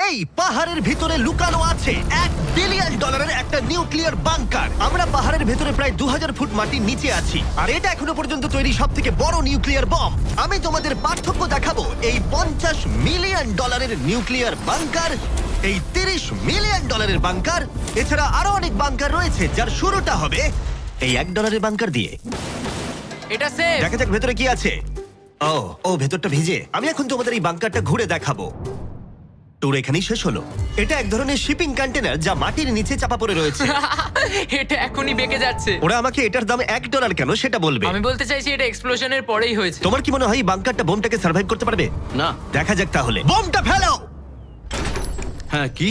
এই পাহাড়ের ভিতরে লুকানো আছে $1 বিলিয়ন একটা নিউক্লিয়ার বাংকার। আমরা পাহাড়ের ভেতরে প্রায় 2000 ফুট মাটির নিচে আছি, আর এটা এখনো পর্যন্ত তৈরি সব থেকে বড় নিউক্লিয়ার বম। আমি তোমাদের পার্থক্য দেখাবো এই $50 মিলিয়ন নিউক্লিয়ার বাংকার, এই $30 মিলিয়ন বাংকার, এছাড়া আরো অনেক বাংকার রয়েছে যার শুরুটা হবে এই $1 বাংকার দিয়ে। এটা সেফ। দেখা যাক ভেতরে কি আছে। ও ভেতরটা ভিজে। আমি এখন তোমাদের এই বাংকারটা ঘুরে দেখাবো। ট্যুর এখানেই শেষ হলো। এটা এক ধরনের শিপিং কন্টেনার যা মাটির নিচে চাপা পড়ে রয়েছে। এটা এখনই বেঁকে যাচ্ছে। ওরা আমাকে এটার দাম $1 কেন সেটা বলবে। আমি বলতে চাইছি এটা এক্সপ্লোশনের পরেই হয়েছে। তোমার কি মনে হয় এই বাংকারটা বোমটাকে সার্ভাইভ করতে পারবে? না। দেখা যাক তাহলে। বোমটা ফেলো। হ্যাঁ, কি?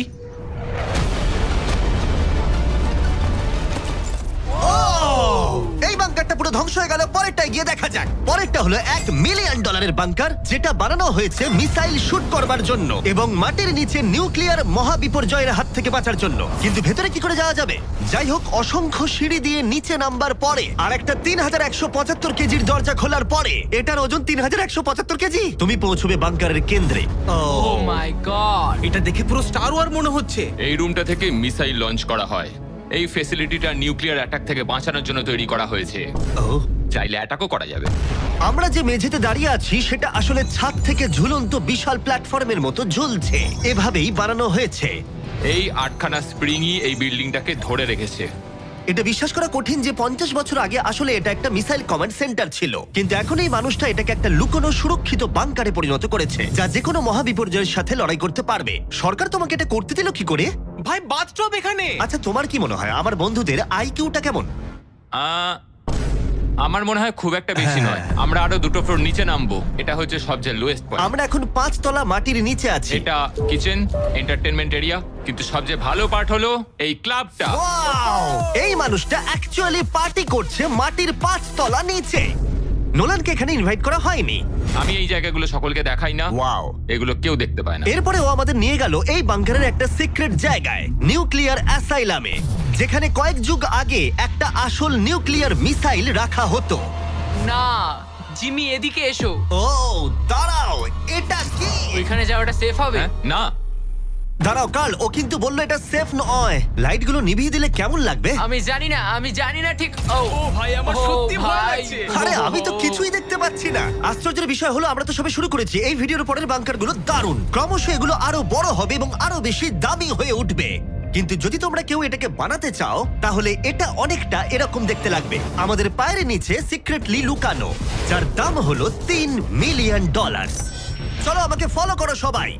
এই বাংকারটা পুরো ধ্বংস হয়ে গেল। পরেরটা গিয়ে দেখা যাক। পরেরটা হলো $1 মিলিয়ন বাংকার, যেটা বানানো হয়েছে মিসাইল শুট করবার জন্য এবং মাটির নিচে নিউক্লিয়ার মহাবিপর্যয়ের হাত থেকে বাঁচার জন্য। কিন্তু ভেতরে কি করে যাওয়া যাবে? যাই হোক, অসংখ্য সিঁড়ি দিয়ে নিচে নামবার পরে আর একটা 3175 কেজির দরজা খোলার পরে, এটার ওজন 3175 কেজি, তুমি পৌঁছবে বাংকারের কেন্দ্রে। ও মাই গড, এটা দেখে পুরো স্টার ওয়ার মনে হচ্ছে। এই রুমটা থেকে মিসাইল লঞ্চ করা হয়। এই ফ্যাসিলিটিটা নিউক্লিয়ার অ্যাটাক থেকে বাঁচানোর জন্য তৈরি করা হয়েছে। চাইলে অ্যাটাকও করা যাবে। আমরা যে মেঝেতে দাঁড়িয়ে আছি সেটা আসলে ছাদ থেকে ঝুলন্ত বিশাল প্ল্যাটফর্মের মতো ঝুলছে। এভাবেই বানানো হয়েছে। এই 8খানা স্প্রিংই এই বিল্ডিংটাকে ধরে রেখেছে। এটা বিশ্বাস করা কঠিন যে 50 বছর আগে আসলে এটা একটা মিসাইল কমান্ড সেন্টার ছিল, কিন্তু এখন এই মানুষটা এটাকে একটা লুকোনো সুরক্ষিত বাংকারে পরিণত করেছে, যা যে কোনো মহাবিপর্যয়ের সাথে লড়াই করতে পারবে। সরকার তোমাকে এটা করতে দিল কি করে? ভাই, বাথটব এখানে। আচ্ছা, তোমার কি মনে হয় আমার বন্ধুদের আইকিউটা কেমন? আমার মনে হয় খুব একটা বেশি নয়। আমরা আরো 2টো ফ্লোর নিচে নামবো। এটা হচ্ছে সবচেয়ে লোয়েস্ট পয়েন্ট। আমরা এখন 5 তলা মাটির নিচে আছি। এটা কিচেন, এন্টারটেইনমেন্ট এরিয়া, কিন্তু সবচেয়ে ভালো পার্ট হলো এই ক্লাবটা। Wow! এই মানুষটা অ্যাকচুয়ালি পার্টি করছে মাটির 5 তলা নিচে। নোলানকে এখানে ইনভাইট করা হয়নি। আমি এই জায়গাগুলো সকলকে দেখাই না। Wow! এগুলো কেউ দেখতে পায় না। এরপরে ও আমাদের নিয়ে গেল এই বাংকারের একটা সিক্রেট জায়গায়, নিউক্লিয়ার অ্যাসাইলামে, যেখানে কয়েক যুগ আগে একটা আসল নিউক্লিয়ার মিসাইল রাখা হতো। না জিমি, এদিকে এসো। ও দাঁড়াও, এটা কি? ওইখানে যাওয়াটা সেফ হবে? হ্যাঁ? না। দাঁড়াও কার্ল, ও কিন্তু বললো এটা সেফ নয়। লাইটগুলো নিভিয়ে দিলে কেমন লাগবে? আমি জানি না ঠিক। ও ভাই, আমার ও সত্যি ভয় ভাই। লাগছে। আরে আমি তো কিছুই দেখতে পাচ্ছি না। আশ্চর্যের বিষয় হলো আমরা তো সবে শুরু করেছি। এই ভিডিওর পরের বাংকারগুলো দারুণ। ক্রমশ এগুলো আরো বড় হবে এবং আরো বেশি দামি হয়ে উঠবে। কিন্তু যদি তোমরা কেউ এটাকে বানাতে চাও, তাহলে এটা অনেকটা এরকম দেখতে লাগবে। আমাদের পায়ের নিচে সিক্রেটলি লুকানো, যার দাম হলো $3 মিলিয়ন। চলো আমাকে ফলো করো সবাই।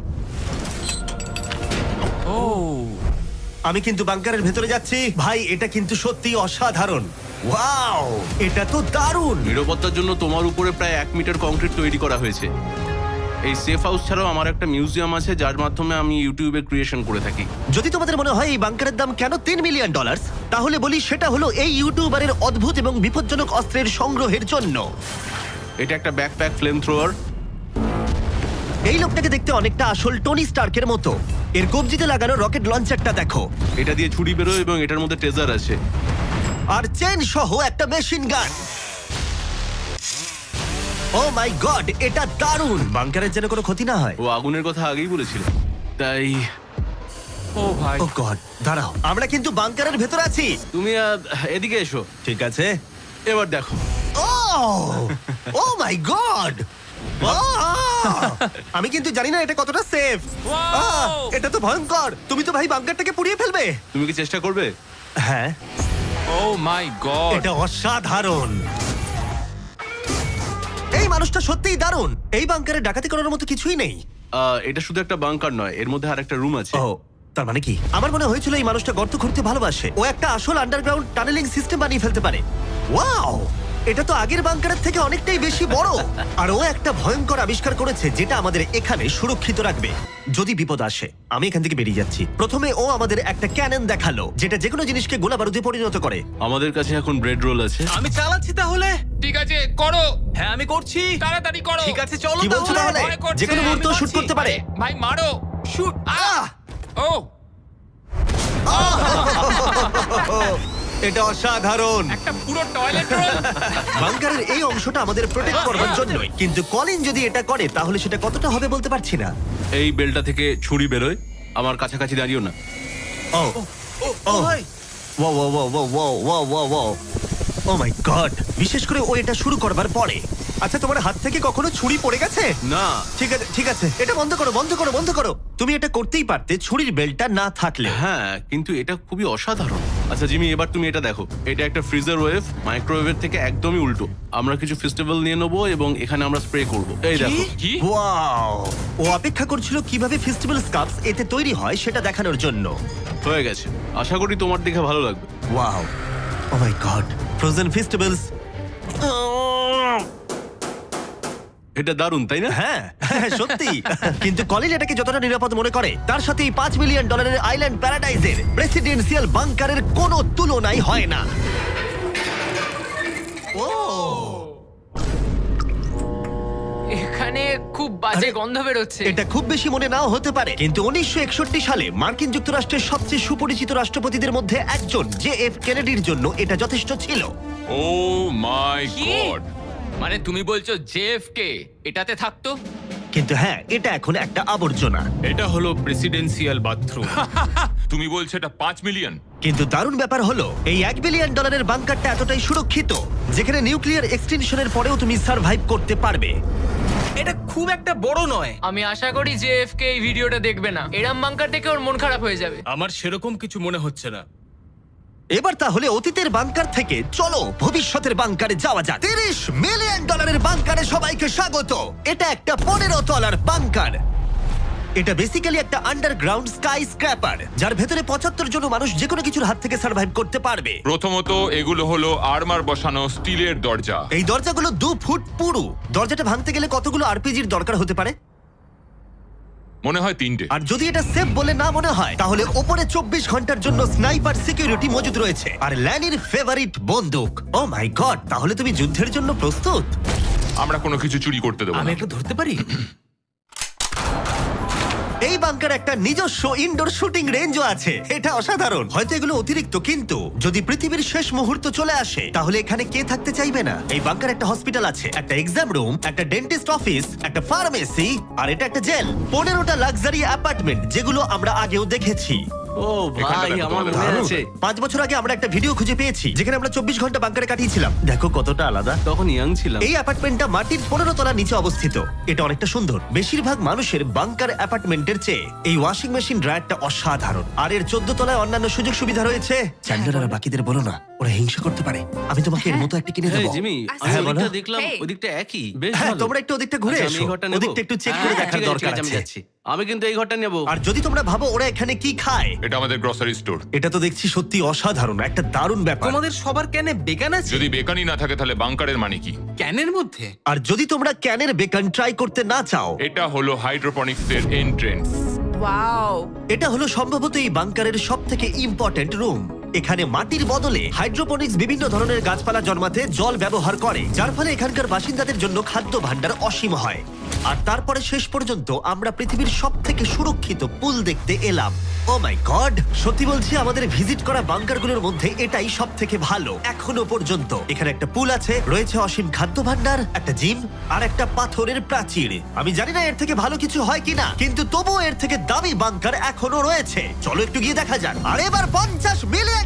আমি কিন্তু বাংকারের ভেতরে যাচ্ছি। ভাই, এটা কিন্তু সত্যি অসাধারণ। ওয়াও, এটা তো দারুণ। নিরাপত্তার জন্য তোমার উপরে প্রায় 1 মিটার কংক্রিট তৈরি করা হয়েছে। এই সেফ হাউস ছাড়াও আমার একটা মিউজিয়াম আছে, যার মাধ্যমে আমি ইউটিউবে ক্রিয়েশন করে থাকি। যদি তোমাদের মনে হয় এই বাংকারের দাম কেন $3 মিলিয়ন, তাহলে বলি সেটা হলো এই ইউটিউবারের অদ্ভুত এবং বিপজ্জনক অস্ত্রের সংগ্রহের জন্য। এটা একটা ব্যাকপ্যাক ফ্লেম থ্রোয়ার। এই লোকটাকে দেখতে অনেকটা আসল টনি স্টার্কের মতো। এর কবজিতে লাগানো রকেট লঞ্চারটা দেখো, এটা দিয়ে ছুরি বেরোয় এবং এটার মধ্যে ট্রেজার আছে। আর চেন সহ একটা machine gun. O my god, এটা দারুণ। বাংকারের যেন কোনো ক্ষতি না হয়। ও আগুনের কথা আগেই বলেছিল, তাই ও ভাই, ও গড, দাঁড়াও, আমরা কিন্তু বাংকারের ভেতর আছি। তুমি এদিকে এসো। ঠিক আছে, এবার দেখো। ও মাই গড, আমি কিন্তু জানি না এটা কতটা সেফ। এটা তো ভয়ঙ্কর। তুমি তো ভাই বাংকারটাকে পুড়িয়ে ফেলবে। তুমি কি চেষ্টা করবে? হ্যাঁ, ও মাই গড, এটা অসাধারণ। এই মানুষটা সত্যিই দারুণ। এই বাংকারে ডাকাতি করার মতো কিছুই নেই। এটা শুধু একটা বাংকার নয়, এর মধ্যে আর একটা রুম আছে। ও, তার মানে কি? আমার মনে হয়েছিল এই মানুষটা গর্ত খুঁড়তে ভালোবাসে। ও একটা আসল আন্ডারগ্রাউন্ড টানেলিং সিস্টেম বানিয়ে ফেলতে পারে। ওয়াও, এটা তো আগের বাংকারের থেকে অনেকটাই বেশি বড়। আর ও একটা ভয়ঙ্কর আবিষ্কার করেছে যেটা আমাদের এখানে সুরক্ষিত রাখবে যদি বিপদ আসে। আমি এখান থেকে বেরিয়ে যাচ্ছি। প্রথমে ও আমাদের একটা ক্যানন দেখালো, যেটা যেকোনো জিনিসকে গোলা বারুদে পরিণত করে। আমাদের কাছে এখন ব্রেড রোল আছে। আমি চালাচ্ছি তাহলে। ঠিক আছে করো। হ্যাঁ, আমি করছি। তাড়াতাড়ি করো। ঠিক আছে, চলো কি বলছো তাহলে? ভয় করছে। যেকোনো মুহূর্ত আমি শুট পারছি। করতে পারে। ভাই মারো। শুট। ও এটা অসাধারণ। একটা পুরো টয়লেট রোল। বাংকারের এই অংশটা আমাদের প্রোটেক্ট করবার জন্যই, কিন্তু কলিন যদি এটা করে তাহলে সেটা কতটা হবে বলতে পারছি না। এই বেলটা থেকে ছুরি বেরোয়, আমার কাছাকাছি দাঁড়িও না। ও ও ভাই wow wow wow wow wow wow wow oh my god, বিশেষ করে ও এটা শুরু করবার পরে। আচ্ছা, তোমার হাত থেকে কখনো ছুরি পড়ে গেছে? না, ঠিক আছে ঠিক আছে, এটা বন্ধ করো বন্ধ করো বন্ধ করো। তুমি এটা করতেই পারতে ছুরির বেল্টটা না থাকলে। হ্যাঁ, কিন্তু এটা খুবই অসাধারণ। আচ্ছা জিমি, এবার তুমি এটা দেখো। এটা একটা ফ্রিজার ওয়েভ, মাইক্রোওয়েভের থেকে একদমই উল্টো। আমরা কিছু ফেস্টিভ্যাল নিয়ে নেবো এবং এখানে আমরা স্প্রে করব। এই দেখো। কি? ওয়াও, ও অপেক্ষা করছিল কিভাবে ফেস্টিভ্যাল স্কার্ফস এতে তৈরি হয় সেটা দেখানোর জন্য। হয়ে গেছে, আশা করি তোমার দেখে ভালো লাগবে। Wow, oh my god, frozen festivals. এটা দারুণ, তাই না? হ্যাঁ হ্যাঁ, সত্যি। কিন্তু কলিন এটাকে যতটা নিরাপদ মনে করে, তার সাথে এই $5 মিলিয়ন আইল্যান্ড প্যারাডাইজের প্রেসিডেন্সিয়াল বাংকারের কোনো তুলনাই হয় না। ও এখানে খুব বাজে গন্ধ বেরোচ্ছে। এটা খুব বেশি মনে নাও হতে পারে, কিন্তু 1961 সালে মার্কিন যুক্তরাষ্ট্রের সবচেয়ে সুপরিচিত রাষ্ট্রপতিদের মধ্যে একজন JF কেনেডির জন্য এটা যথেষ্ট ছিল। ও মাই কি? গড, মানে তুমি বলছো জেএফকে এটাতে থাকতো? কিন্তু হ্যাঁ, এটা এখন একটা আবর্জনা। এটা হলো প্রেসিডেন্সিয়াল বাথরুম। তুমি বলছো এটা 5 মিলিয়ন? কিন্তু দারুণ ব্যাপার হলো, এই $1 বিলিয়ন বাংকারটা এতটাই সুরক্ষিত যেখানে নিউক্লিয়ার এক্সটেনশনের পরেও তুমি সার্ভাইভ করতে পারবে। এটা খুব একটা বড় নয়। আমি আশা করি যে এফকে এই ভিডিওটা দেখবে না। এরম বাঙ্কার থেকে ওর মন খারাপ হয়ে যাবে। আমার সেরকম কিছু মনে হচ্ছে না। এবার তাহলে অতীতের বাংকার থেকে চলো ভবিষ্যতের বাংকারে যাওয়া যাক। $30 মিলিয়ন বাংকারে সবাইকে স্বাগত। এটা একটা 15 তলার বাংকার। এটা বেসিক্যালি একটা আন্ডারগ্রাউন্ড স্কাই স্ক্র্যাপার, যার ভেতরে 75 জন মানুষ যে কোনো কিছুর হাত থেকে সার্ভাইভ করতে পারবে। প্রথমত এগুলো হলো আর্মার বসানো স্টিলের দরজা। এই দরজাগুলো 2 ফুট পুরু। দরজাটা ভাঙতে গেলে কতগুলো আরপিজির দরকার হতে পারে? মনে হয় 3টে। আর যদি এটা সেফ বলে না মনে হয়, তাহলে ওপরে 24 ঘন্টার জন্য স্নাইপার সিকিউরিটি মজুদ রয়েছে, আর ল্যানির ফেভারিট বন্দুক। ও মাই গড, তাহলে তুমি যুদ্ধের জন্য প্রস্তুত? আমরা কোনো কিছু চুরি করতে দেবো আমি না। একটু ধরতে পারি? এই বাংকার একটা নিজস্ব ইনডোর শুটিং রেঞ্জও আছে। এটা অসাধারণ। হয়তো এগুলো অতিরিক্ত, কিন্তু যদি পৃথিবীর শেষ মুহূর্ত চলে আসে, তাহলে এখানে কে থাকতে চাইবে না? এই বাংকার একটা হসপিটাল আছে, একটা এক্সাম রুম, একটা ডেন্টিস্ট অফিস, একটা ফার্মেসি, আর এটা একটা জেল। 15টা লাক্সারি অ্যাপার্টমেন্ট, যেগুলো আমরা আগেও দেখেছি। ও ভাই, দেখো আমার তোমাদের মনে দারুণ। আছে। 5 বছর আগে আমরা একটা ভিডিও খুঁজে পেয়েছি যেখানে আমরা 24 ঘন্টা বাংকারে কাটিয়েছিলাম। দেখো কতটা আলাদা। তখন ইয়াং ছিলাম। এই অ্যাপার্টমেন্টটা মাটির 15 তলা নিচে অবস্থিত। এটা অনেকটা সুন্দর। বেশিরভাগ মানুষের বাংকার অ্যাপার্টমেন্টের চেয়ে এই ওয়াশিং মেশিন ড্রায়ারটা অসাধারণ। আর এর 14 তলায় অন্যান্য সুযোগ সুবিধা রয়েছে। চ্যান্ডেলার আর বাকিদের বলো না, ওরা হিংসা করতে পারে। আমি তোমাকে এর মতো একটা কিনে এই দেবো। জিমি, আমি হ্যাঁ, বলো। ওদিকটা দেখলাম, Hey. ওদিকটা একই। বেশ হ্যাঁ, ভালো। তোমরা একটু ওদিকটা ঘুরে আচ্ছা, আমি এসো। এই ঘরটা নেবো। ওদিকটা একটু চেক করে হ্যাঁ, দেখার ঠিক আছে, দরকার ঠিক আছে, আমি আছে। যাচ্ছি। আমি কিন্তু এই ঘরটা নেবো। আর যদি তোমরা ভাবো ওরা এখানে কি খায়, এটা আমাদের গ্রসারি স্টোর। এটা তো দেখছি সত্যি অসাধারণ, একটা দারুণ ব্যাপার। তোমাদের সবার ক্যানে বেকান আছে? যদি বেকানি না থাকে তাহলে বাংকারের মানে কি? ক্যানের মধ্যে? আর যদি তোমরা ক্যানের বেকন ট্রাই করতে না চাও, এটা হলো হাইড্রোপনিক্সের এন্ট্রেন্স। ওয়াও, এটা হলো সম্ভবত এই বাংকারের সবথেকে ইম্পর্ট্যান্ট রুম। এখানে মাটির বদলে হাইড্রোপনিক্স বিভিন্ন ধরনের গাছপালা জন্মাতে জল ব্যবহার করে, যার ফলে এখানকার বাসিন্দাদের জন্য খাদ্য ভাণ্ডার অসীম হয়। আর তারপরে শেষ পর্যন্ত আমরা পৃথিবীর সবথেকে সুরক্ষিত পুল দেখতে এলাম। ও মাই গড, সত্যি বলছি, আমাদের ভিজিট করা বাংকারগুলোর মধ্যে এটাই সবথেকে ভালো এখনো পর্যন্ত। এখানে একটা পুল আছে, রয়েছে অসীম খাদ্য ভাণ্ডার, একটা জিম, আর একটা পাথরের প্রাচীর। আমি জানি না এর থেকে ভালো কিছু হয় কিনা, কিন্তু তবুও এর থেকে দামি বাংকার এখনো রয়েছে। চলো একটু গিয়ে দেখা যাক। আর এবার $50 মিলিয়ন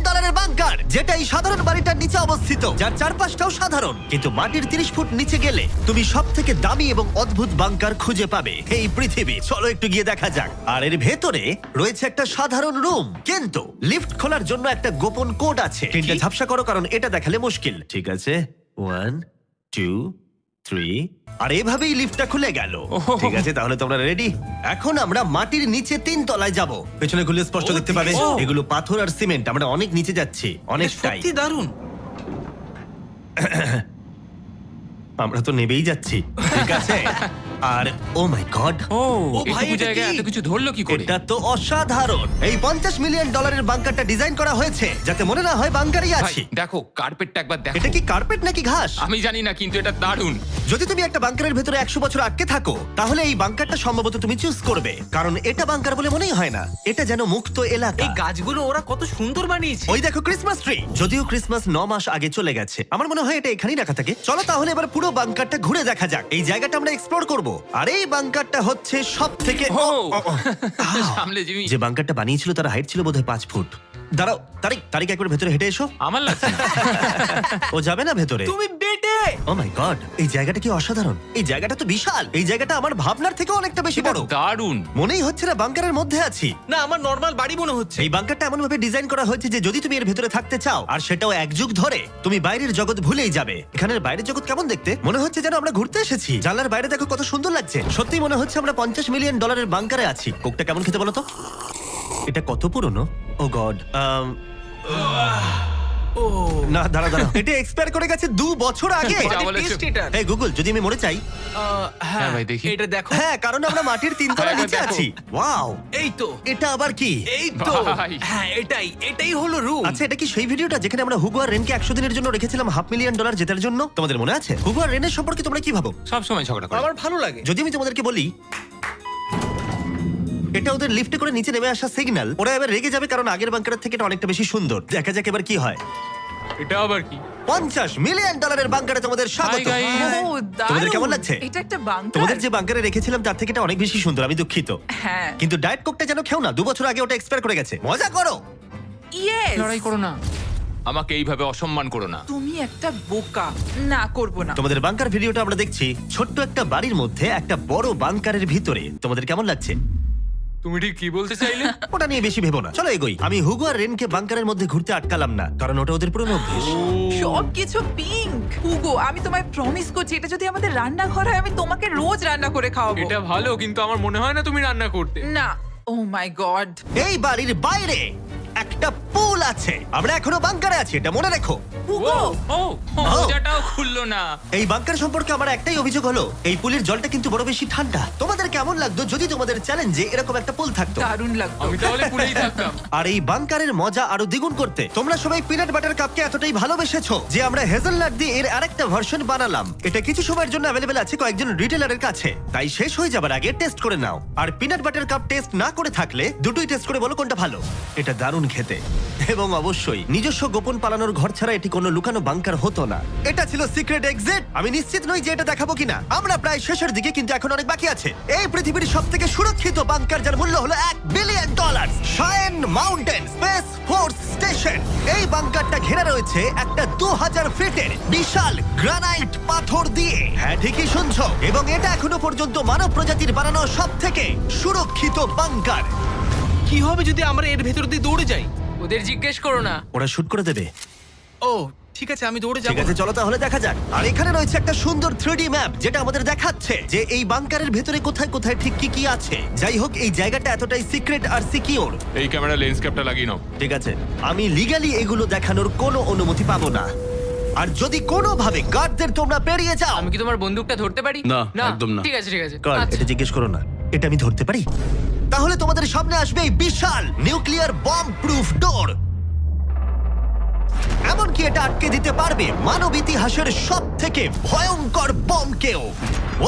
বাংকার, যেটা এই সাধারণ বাড়িটার নিচে অবস্থিত, যার চারপাশটাও সাধারণ, কিন্তু মাটির 30 ফুট নিচে গেলে তুমি সব থেকে দামি এবং অদ্ভুত বাংকার খুঁজে পাবে এই পৃথিবী। চলো একটু গিয়ে দেখা যাক। আর এর ভেতরে রয়েছে একটা সাধারণ রুম, কিন্তু লিফট খোলার জন্য একটা গোপন কোড আছে। তিনটা ঝাপসা করো, কারণ এটা দেখালে মুশকিল। ঠিক আছে, 1 2 3, আর এভাবেই লিফটটা খুলে গেল। ঠিক আছে, তাহলে তোমরা রেডি? এখন আমরা মাটির নিচে 3 তলায় যাব। পেছনে খুলে স্পষ্ট দেখতে পাবে, এগুলো পাথর আর সিমেন্ট। আমরা অনেক নিচে যাচ্ছি, এটা অনেকটাই। সত্যি দারুণ। আমরা তো নেবেই যাচ্ছি। ঠিক আছে। আর ও মাই গড, ও ভাই, এটুকু এটা জায়গায় কি? এত কিছু ধরলো কি করে? এটা তো অসাধারণ। এই $50 মিলিয়ন বাংকারটা ডিজাইন করা হয়েছে যাতে মনে না হয় বাংকারই ভাই আছি। দেখো, কার্পেটটা একবার দেখো। এটা কি কার্পেট নাকি ঘাস? আমি জানি না, কিন্তু এটা দারুণ। যদি তুমি একটা বাংকারের ভেতরে 100 বছর আটকে থাকো, তাহলে এই বাংকারটা সম্ভবত তুমি চুজ করবে, কারণ এটা বাংকার বলে মনেই হয় না। এটা যেন মুক্ত এলাকা। এই গাছগুলো ওরা কত সুন্দর বানিয়েছে। ওই দেখো ক্রিসমাস ট্রি। যদিও ক্রিসমাস 9 মাস আগে চলে গেছে, আমার মনে হয় এটা এখানেই রাখা থাকে। চলো তাহলে এবার পুরো বাংকারটা ঘুরে দেখা যাক। এই জায়গাটা আমরা এক্সপ্লোর করব। দেখাবো। আর এই বাংকারটা হচ্ছে সব থেকে ও সামলে জিমি। যে বাংকারটা বানিয়েছিল তার হাইট ছিল বোধহয় 5 ফুট। দাঁড়াও, তারিক একবার ভেতরে হেঁটে এসো। আমার লাগছে না। ও যাবে না ভেতরে? তুমি বেটে ও মাই গড, এই জায়গাটা কি অসাধারণ! এই জায়গাটা তো বিশাল। এই জায়গাটা আমার ভাবনার থেকে অনেকটা বেশি বড়। দারুণ। মনেই হচ্ছে না বাংকারের মধ্যে আছি। না, আমার নর্মাল বাড়ি মনে হচ্ছে। এই বাংকারটা এমন ভাবে ডিজাইন করা হয়েছে যে যদি তুমি এর ভেতরে থাকতে চাও, আর সেটাও 1 যুগ ধরে, তুমি বাইরের জগৎ ভুলেই যাবে। এখানের বাইরের জগৎ কেমন দেখতে? মনে হচ্ছে যেন আমরা ঘুরতে এসেছি। জানলার বাইরে দেখো কত সুন্দর লাগছে। সত্যি মনে হচ্ছে আমরা $50 মিলিয়ন বাংকারে আছি। কোকটা কেমন খেতে বলো তো? এটা কত পুরনো? ও গড, না দাঁড়া, এটা এক্সপায়ার করে গেছে 2 বছর আগে। যা বলেছো। এই গুগল, যদি আমি মরে চাই? হ্যাঁ ভাই, দেখি। এটা দেখো। হ্যাঁ, কারণ আমরা মাটির 3 তলা হ্যাঁ, নিচে দেখো। আছি। ওয়াও, এই তো, এটা আবার কি? এই তো। ভাই। হ্যাঁ, এটাই হলো রুম। আচ্ছা, এটা কি সেই ভিডিওটা যেখানে আমরা হুগো আর রেনকে 100 দিনের জন্য রেখেছিলাম $500 মিলিয়ন জেতার জন্য? তোমাদের মনে আছে? হুগো আর রেনের সম্পর্কে তোমরা কি ভাবো? সব সময় ঝগড়া করে। আমার ভালো লাগে। যদি আমি তোমাদেরকে বলি এটা ওদের লিফটে করে নিচে নেমে আসা সিগন্যাল, ওরা এবার রেগে যাবে কারণ আগের বাংকারের থেকে এটা অনেকটা বেশি সুন্দর। দেখা যাক এবার কি হয়। এটা আবার কি? $50 মিলিয়ন বাংকারে তোমাদের স্বাগত। Hi, guys. ও, তোমাদের দারুণ। কেমন লাগছে? এটা একটা বাংকার। তোমাদের যে বাংকারে রেখেছিলাম তার থেকে এটা অনেক বেশি সুন্দর, আমি দুঃখিত। হ্যাঁ। কিন্তু ডায়েট কোকটা যেন খেও না, 2 বছর আগে ওটা এক্সপায়ার করে গেছে। মজা করো। ইয়েস। লড়াই করো না। আমাকে এইভাবে অসম্মান করো না। তুমি একটা বোকা। না, করব না। তোমাদের বাংকার ভিডিওটা আমরা দেখছি ছোট্ট একটা বাড়ির মধ্যে একটা বড় বাংকারের ভিতরে। তোমাদের কেমন লাগছে? তুমি ঠিক কি বলতে চাইলে? ওটা নিয়ে বেশি ভেবো না, চলো এগোই। আমি হুগো আর রেনকে বাংকারের মধ্যে ঘুরতে আটকালাম না, কারণ ওটা ওদের পুরনো অভ্যেস। সবকিছু পিঙ্ক। হুগো, আমি তোমায় প্রমিস করছি, এটা যদি আমাদের রান্নাঘর হয়, আমি তোমাকে রোজ রান্না করে খাওয়াবো। এটা ভালো, কিন্তু আমার মনে হয় না তুমি রান্না করতে। না। ও মাই গড। এই বাড়ির বাইরে একটা পুল আছে। আমরা এখনো বাংকারে আছি, এটা মনে রেখো। হুগো, ও মোজাটাও খুললো না। এই বাংকার সম্পর্কে আমার একটাই অভিযোগ হলো, এই পুলের জলটা কিন্তু বড় বেশি ঠান্ডা। তোমাদের কেমন লাগতো যদি তোমাদের চ্যালেঞ্জে এরকম একটা পুল থাকতো? দারুণ লাগতো। আমি তাহলে পুরেই থাকতাম। আর এই বাংকারের মজা আরো দ্বিগুণ করতে তোমরা সবাই পিনাট বাটার কাপকে এতটাই ভালোবেসেছো যে আমরা হেজেলনাট দিয়ে এর আরেকটা ভার্সন বানালাম। এটা কিছু সময়ের জন্য অ্যাভেলেবেল আছে কয়েকজন রিটেলারের কাছে, তাই শেষ হয়ে যাবার আগে টেস্ট করে নাও। আর পিনাট বাটার কাপ টেস্ট না করে থাকলে দুটোই টেস্ট করে বলো কোনটা ভালো। এটা দারুণ খেতে, এবং অবশ্যই নিজস্ব গোপন পালানোর ঘর ছাড়া এটি কোনো লুকানো বাংকার হতো না। এটা ছিল সিক্রেট এক্সিট। আমি নিশ্চিত নই যে এটা দেখাবো কিনা। আমরা প্রায় শেষের দিকে, কিন্তু এখন অনেক বাকি আছে। এই পৃথিবীর সবথেকে সুরক্ষিত বাংকার, যার মূল্য হলো $1 billion, শায়েন mountain space force station. এই বাংকারটা ঘেরা রয়েছে একটা 2000 ফিটের বিশাল গ্রানাইট পাথর দিয়ে। হ্যাঁ, ঠিকই শুনছো। এবং এটা এখনো পর্যন্ত মানব প্রজাতির বানানো সবথেকে সুরক্ষিত বাংকার। কি হবে যদি আমরা এর ভেতর দিয়ে দৌড়ে যাই? ওদের জিজ্ঞেস করো না। ওরা শুট করে দেবে। ও ঠিক আছে, আমি দৌড়ে ঠিক যাবো। আছে, চলো তাহলে দেখা যাক। আর এখানে রয়েছে একটা সুন্দর 3D ম্যাপ, যেটা আমাদের দেখাচ্ছে যে এই বাংকারের ভেতরে কোথায় কোথায় ঠিক কি কি আছে। যাই হোক, এই জায়গাটা এতটাই সিক্রেট আর সিকিউর। এই ক্যামেরা লেন্স ক্যাপটা লাগিয়ে নাও। ঠিক আছে, আমি লিগ্যালি এগুলো দেখানোর কোনো অনুমতি পাবো না। আর যদি কোনোভাবে গার্ডদের তোমরা পেরিয়ে যাও, আমি কি তোমার বন্দুকটা ধরতে পারি? না, একদম না। ঠিক আছে, ঠিক আছে। গার্ড, আচ্ছা। এটা জিজ্ঞেস করো না। এটা আমি ধরতে পারি? তাহলে তোমাদের সামনে আসবে এই বিশাল নিউক্লিয়ার বম্ব প্রুফ ডোর। এমনকি এটা আটকে দিতে পারবে মানব ইতিহাসের সব থেকে ভয়ঙ্কর বমকেও।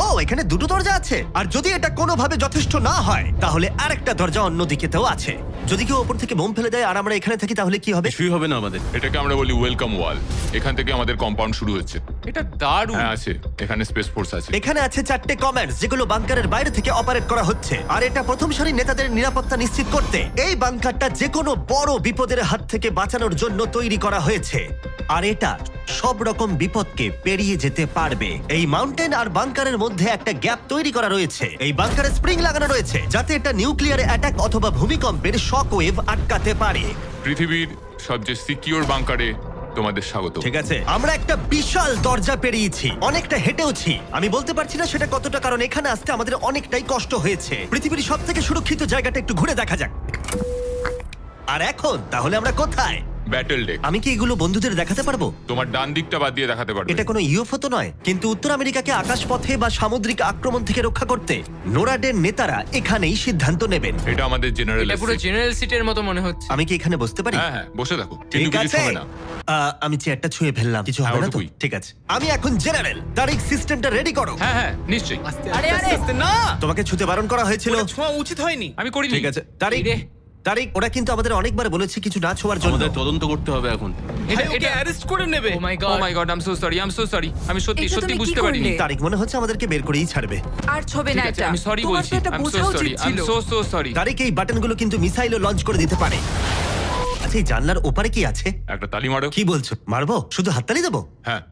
ও, এখানে দুটো দরজা আছে। আর যদি এটা কোনোভাবে যথেষ্ট না হয়, তাহলে আরেকটা দরজা অন্যদিকেতেও আছে। যদি কেউ ওপর থেকে বোম ফেলে দেয় আর আমরা এখানে থাকি, তাহলে কি হবে? কিছুই হবে না আমাদের। এটাকে আমরা বলি ওয়েলকাম ওয়াল। এখান থেকে আমাদের কম্পাউন্ড শুরু হচ্ছে। এটা দারুণ। হ্যাঁ আছে, এখানে স্পেস ফোর্স আছে। এখানে আছে 4টে কমান্ডস, যেগুলো বাংকারের বাইরে থেকে অপারেট করা হচ্ছে। আর এটা প্রথম সারির নেতাদের নিরাপত্তা নিশ্চিত করতে। এই বাংকারটা যে কোনো বড় বিপদের হাত থেকে বাঁচানোর জন্য তৈরি করা হয়েছে। আর এটা সব রকম বিপদকে পেরিয়ে যেতে পারবে। এই মাউন্টেন আর বাংকারের মধ্যে একটা গ্যাপ তৈরি করা রয়েছে। এই বাংকারে স্প্রিং লাগানো রয়েছে, যাতে এটা নিউক্লিয়ার অ্যাটাক অথবা ভূমিকম্পের শক ওয়েভ আটকাতে পারে। পৃথিবীর সবচেয়ে সিকিউর বাংকারে তোমাদের স্বাগত। ঠিক আছে, আমরা একটা বিশাল দরজা পেরিয়েছি, অনেকটা হেঁটেওছি। আমি বলতে পারছি না সেটা কতটা, কারণ এখানে আসতে আমাদের অনেকটাই কষ্ট হয়েছে। পৃথিবীর সব থেকে সুরক্ষিত জায়গাটা একটু ঘুরে দেখা যাক। আর এখন তাহলে আমরা কোথায়? Battle deck. আমি কি এগুলো বন্ধুদের দেখাতে পারবো? তোমার ডান দিকটা বাদ দিয়ে দেখাতে পারবে। এটা কোনো ইউএফও তো নয়, কিন্তু উত্তর আমেরিকাকে আকাশপথে বা সামুদ্রিক আক্রমণ থেকে রক্ষা করতে নোরাডের নেতারা এখানেই সিদ্ধান্ত নেবেন। এটা আমাদের জেনারেল। এটা পুরো জেনারেল সিটের মতো মনে হচ্ছে। আমি কি এখানে বসতে পারি? হ্যাঁ হ্যাঁ, বসে থাকো। ঠিক কিন্তু কিছু আছে। হবে না। আমি চেয়ারটা ছুঁয়ে ফেললাম, কিছু হবে না তো? ওটুকুই। ঠিক আছে, আমি এখন জেনারেল। তারিখ, সিস্টেমটা রেডি করো। হ্যাঁ হ্যাঁ, নিশ্চয়ই। আস্তে আরে, আস্তে আরে। আস্তে না, তোমাকে ছুতে বারণ করা হয়েছিল। ওটা ছোঁয়া উচিত হয়নি। আমি করিনি। ঠিক আছে, তারিখ। এই রে, তারিক, ওরা কিন্তু আমাদের অনেকবার বলেছে কিছু না ছোঁয়ার জন্য। আমাদের তদন্ত করতে হবে এখন। ভাই, ওকে অ্যারেস্ট করে নেবে। Oh my oh god my god, I am so sorry, I am so sorry. আমি সত্যি এটা সত্যি তুমি কি বুঝতে পারিনি। করলে? তারিক, মনে হচ্ছে আমাদেরকে বের করেই ছাড়বে। আর ছবে ঠিক না আছে, এটা আমি সরি তোমার বলছি। তো এটা আই এম বোঝা সো উচিত সরি, আই এম ছিল। So sorry. তারিক, এই বাটনগুলো কিন্তু মিসাইলও লঞ্চ করে দিতে পারে। আচ্ছা, এই জানলার ওপারে কি আছে? একটা তালি মারো। কি বলছো, মারবো? শুধু হাততালি দেবো? হ্যাঁ।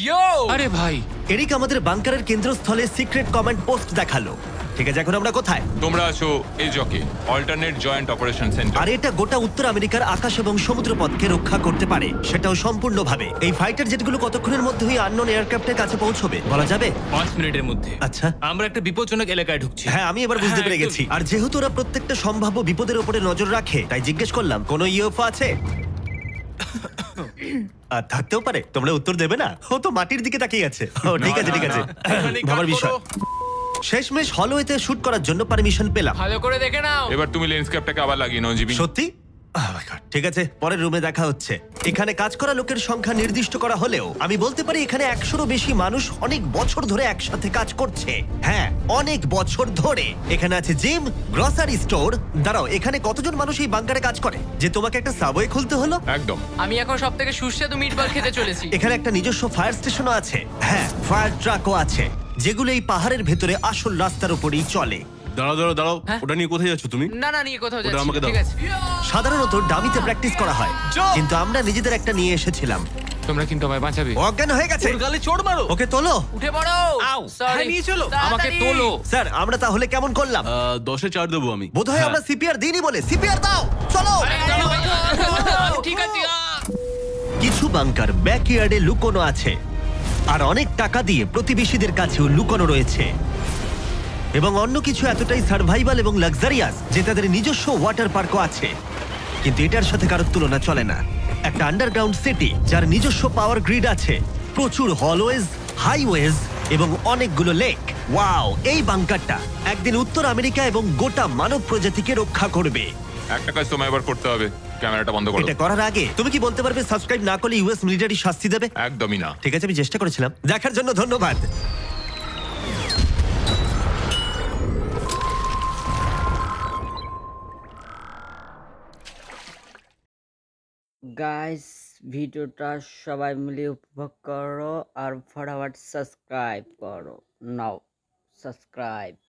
ইয়ো আরে ভাই, এরিক আমাদের বাংকারের কেন্দ্রস্থলে সিক্রেট কমান্ড পোস্ট দেখালো। ঠিক আছে, এখন আমরা কোথায়? তোমরা আছো এই জকে, অল্টারনেট জয়েন্ট অপারেশন সেন্টার। আর এটা গোটা উত্তর আমেরিকার আকাশ এবং সমুদ্রপথকে রক্ষা করতে পারে, সেটাও সম্পূর্ণভাবে। এই ফাইটার জেটগুলো কতক্ষণের মধ্যেই আননোন এয়ারক্রাফটের কাছে পৌঁছবে বলা যাবে? 5 মিনিটের মধ্যে। আচ্ছা। আমরা একটা বিপজ্জনক এলাকায় ঢুকছি। হ্যাঁ, আমি এবার বুঝতে হ্যাঁ, পেরে একদম। গেছি। আর যেহেতু ওরা প্রত্যেকটা সম্ভাব্য বিপদের উপরে নজর রাখে, তাই জিজ্ঞেস করলাম কোনো ইউএফও আছে। আর থাকতেও পারে, তোমরা উত্তর দেবে না? ও তো মাটির দিকে তাকিয়ে আছে। ও ঠিক আছে, ঠিক আছে, এখানেই কাট ভাবার বিষয়। করো। শেষমেশ হলওয়েতে শুট করার জন্য পারমিশন পেলাম। ভালো করে দেখে নাও। এবার তুমি লেন্সক্যাপটাকে আবার লাগিয়ে নাও জিমি। সত্যি? Oh my God! ঠিক আছে, পরের রুমে দেখা হচ্ছে। এখানে কাজ করা লোকের সংখ্যা নির্দিষ্ট করা হলেও আমি বলতে পারি এখানে 100-রও বেশি মানুষ অনেক বছর ধরে একসাথে কাজ করছে। হ্যাঁ, অনেক বছর ধরে। এখানে আছে জিম, গ্রসারি স্টোর। দাঁড়াও, এখানে কতজন মানুষ এই বাংকারে কাজ করে যে তোমাকে একটা সাবওয়ে খুলতে হলো? একদম। আমি এখন সব থেকে সুস্বাদু মিটবল খেতে চলেছি। এখানে একটা নিজস্ব ফায়ার স্টেশনও আছে। হ্যাঁ, ফায়ার ট্রাকও আছে, যেগুলো এই পাহাড়ের ভেতরে আসল রাস্তার উপরেই চলে। দাঁড়াও, ওটা নিয়ে কোথায় যাচ্ছ তুমি? না না, নিয়ে কোথাও ওটা যাচ্ছি আমাকে না, দাও। ঠিক আছে। সাধারণত ডামিতে প্র্যাকটিস করা হয়, কিন্তু আমরা নিজেদের একটা নিয়ে এসেছিলাম। তোমরা কিন্তু আমায় বাঁচাবে। ও অজ্ঞান হয়ে গেছে। ওর গালে চড় মারো। ওকে তোলো। উঠে পড়ো। আউ, Sorry. হ্যাঁ, নিয়ে চলো। আমাকে তাড়াতাড়ি। তোলো। স্যার, আমরা তাহলে কেমন করলাম? 10-এ 4 দেবো আমি। বোধহয় আমরা সিপিআর দিইনি বলে। সিপিআর দাও, চলো। ঠিক আছে। কিছু বাংকার ব্যাকইয়ার্ডে লুকোনো আছে, আর অনেক টাকা দিয়ে প্রতিবেশীদের কাছেও লুকোনো রয়েছে। এবং অন্য কিছু এতটাই সার্ভাইভাল এবং লাক্সারিয়াস যে তাদের নিজস্ব ওয়াটার পার্কও আছে। কিন্তু এটার সাথে কারোর তুলনা চলে না। একটা আন্ডারগ্রাউন্ড সিটি যার নিজস্ব পাওয়ার গ্রিড আছে, প্রচুর হলওয়েজ, হাইওয়েজ এবং অনেকগুলো লেক। ওয়াও, এই বাংকারটা একদিন উত্তর আমেরিকা এবং গোটা মানব প্রজাতিকে রক্ষা করবে। একটা কাজ তোমায় এবার করতে হবে, ক্যামেরাটা বন্ধ করো। এটা করার আগে তুমি কি বলতে পারবে সাবস্ক্রাইব না করলে ইউএস মিলিটারি শাস্তি দেবে? একদমই না। ঠিক আছে, আমি চেষ্টা করেছিলাম। দেখার জন্য ধন্যবাদ। গাইস, ভিডিওটা সবাই মিলে উপভোগ করো আর ফটাফট সাবস্ক্রাইব করো। নাও সাবস্ক্রাইব।